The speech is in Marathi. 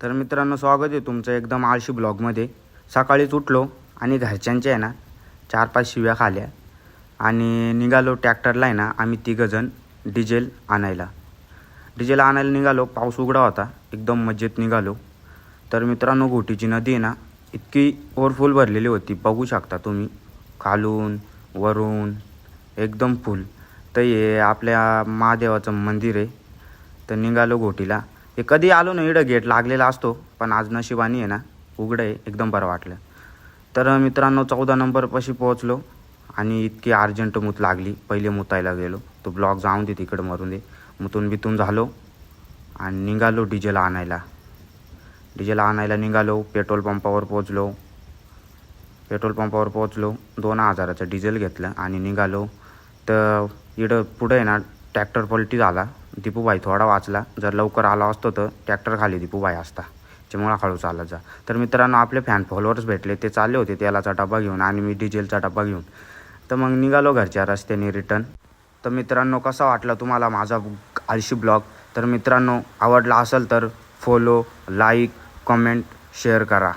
तर मित्रांनो, स्वागत आहे तुमचं एकदम आळशी ब्लॉगमध्ये। सकाळीच उठलो आणि घरच्यांच्या आहे ना 4-5 शिव्या खाल्या आणि निघालो ट्रॅक्टरला आहे ना आम्ही तिघजण डिझेल आणायला निघालो। पाऊस उघडा होता, एकदम मजेत निघालो। तर मित्रांनो, घोटीची नदी आहे ना इतकी ओव्हरफुल भरलेली होती, बघू शकता तुम्ही, खालून वरून एकदम फुल। तर हे आपल्या महादेवाचं मंदिर आहे। तर निघालो घोटीला। हे कधी आलो ना इकडं गेट लागलेला असतो, पण आज नशिबाने आहे ना उघडं आहे, एकदम बरं वाटलं। तर मित्रांनो 14 नंबरपाशी पोहोचलो आणि इतकी अर्जंट मूत लागली, पहिले मुतायला गेलो। तो ब्लॉग जाऊन दे तिकडं, मरून दे। मुतून झालो आणि निघालो डिझेल आणायला निघालो। पेट्रोल पंपावर पोहोचलो 2000चं डिझेल घेतलं आणि निघालो। तर इकडं पुढं आहे ना ट्रॅक्टर पलटी झाला, दीपूभाई थोडा वाचला। जर लवकर आला असतो तर ट्रॅक्टर खाली दीपूभाई असता, त्यामुळे हळू चालत जा। तर मित्रांनो, आपले फॅन फॉलोअर्स भेटले, ते चालले होते तेलाचा डबा घेऊन आणि मी डिझेलचा डबा घेऊन। तर मग निघालो घरच्या रस्त्याने रिटर्न। तर मित्रांनो, कसा वाटला तुम्हाला माझा आळशी ब्लॉग? तर मित्रांनो, आवडला असेल तर फॉलो, लाईक, कमेंट, शेअर करा।